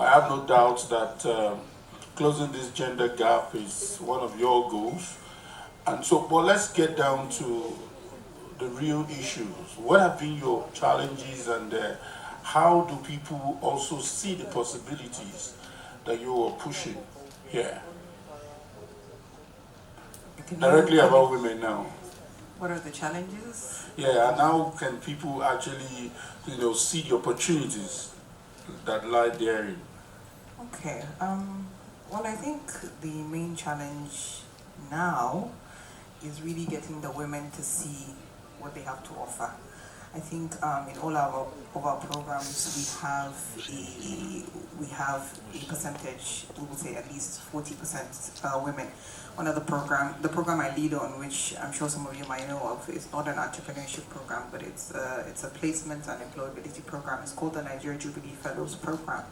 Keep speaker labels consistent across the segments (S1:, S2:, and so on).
S1: I have no doubt that closing this gender gap is one of your goals. And so, but let's get down to the real issues. What have been your challenges, and how do people also see the possibilities that you are pushing here? Directly about women now.
S2: What are the challenges?
S1: Yeah, and how can people actually, see the opportunities that lie therein?
S2: Okay. Well, I think the main challenge now is really getting the women to see what they have to offer. I think in all of our programs we have a percentage. We would say at least 40% women. One of the program I lead on, which I'm sure some of you might know of, is not an entrepreneurship program, but it's a placement and employability program. It's called the Nigeria Jubilee Fellows Program.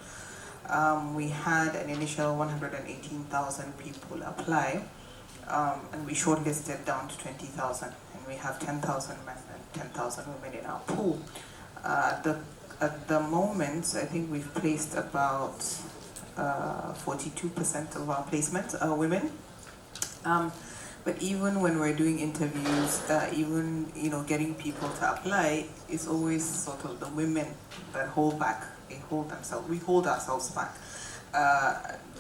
S2: We had an initial 118,000 people apply, and we shortlisted down to 20,000, and we have 10,000 men and 10,000 women in our pool. At the moment, I think we've placed about 42% of our placements are women. But even when we're doing interviews, even getting people to apply, it's always sort of the women that hold back. They hold themselves. We hold ourselves back.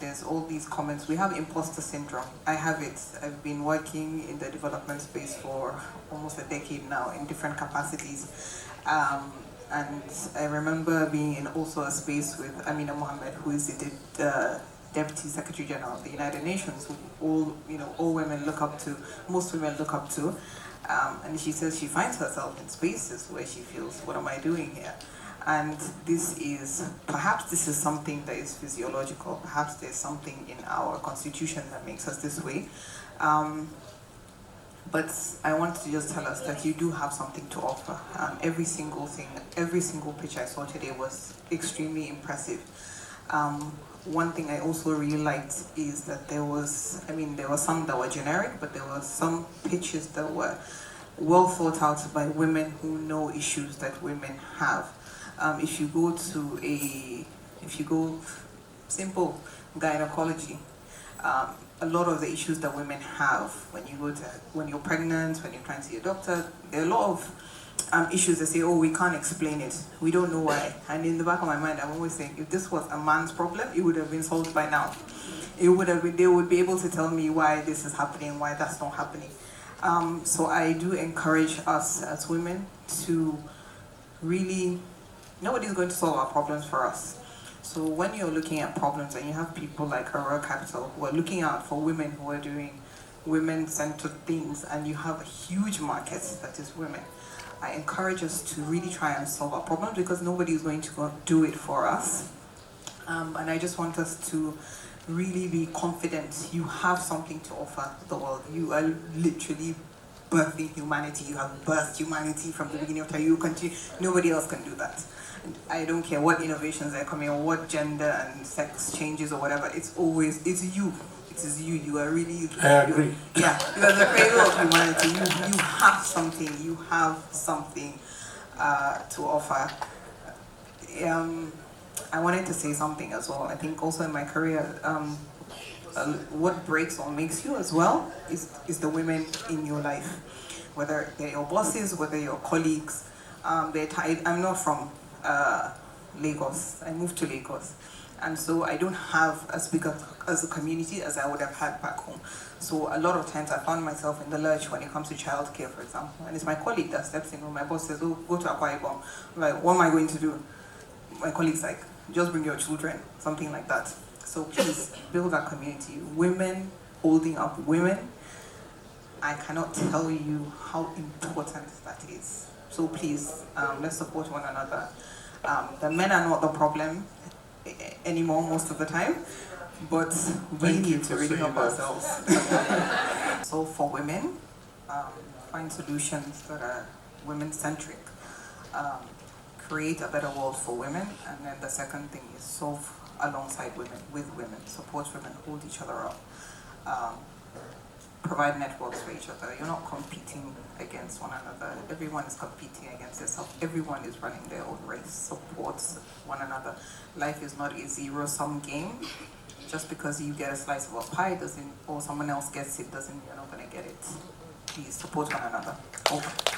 S2: There's all these comments. We have imposter syndrome. I have it. I've been working in the development space for almost a decade now in different capacities. And I remember being in also a space with Amina Mohammed, who is the Deputy Secretary General of the United Nations, who all women look up to, most women look up to. And she says she finds herself in spaces where she feels, what am I doing here? And perhaps this is something that is physiological. Perhaps there's something in our constitution that makes us this way. But I want to just tell us that you do have something to offer. Every single pitch I saw today was extremely impressive. One thing I also really liked is that there were some that were generic, but there were some pitches that were well thought out by women who know issues that women have. If you go simple gynecology, a lot of the issues that women have when you're pregnant, when you're trying to see a doctor, there are a lot of issues that say, oh, we can't explain it. We don't know why. And in the back of my mind, I'm always saying, if this was a man's problem, it would have been solved by now. They would be able to tell me why this is happening, why that's not happening. So I do encourage us as women to really, nobody's going to solve our problems for us. So when you're looking at problems and you have people like Aurora Capital who are looking out for women who are doing women-centered things, and you have a huge market that is women, I encourage us to really try and solve our problems, because nobody is going to go do it for us. And I just want us to really be confident. You have something to offer the world. You are literally birthing humanity. You have birthed humanity from the beginning of time. You continue. Nobody else can do that. And I don't care what innovations are coming or what gender and sex changes or whatever. It's you. It is you. You are really.
S1: I agree.
S2: You are the cradle of humanity. You have something. You have something to offer. I wanted to say something as well. I think also in my career, what breaks or makes you as well is the women in your life, whether they're your bosses, whether your colleagues. I'm not from Lagos. I moved to Lagos, and so I don't have as big as a community as I would have had back home. So a lot of times I found myself in the lurch when it comes to childcare, for example, and it's my colleague that steps in, or my boss says, "Oh, go to Akwa Ibom." I'm like, what am I going to do? My colleague's like, just bring your children, something like that. So please build that community. Women holding up women. I cannot tell you how important that is. So please, let's support one another. The men are not the problem anymore most of the time, but we need to really help ourselves. So for women, find solutions that are women-centric. Create a better world for women, and then the second thing is solve alongside women, with women, support women, hold each other up. provide networks for each other. You're not competing against one another. Everyone is competing against themselves. Everyone is running their own race. Support one another. Life is not a zero-sum game. Just because you get a slice of a pie doesn't, or someone else gets it, doesn't mean you're not going to get it. Please support one another. Over.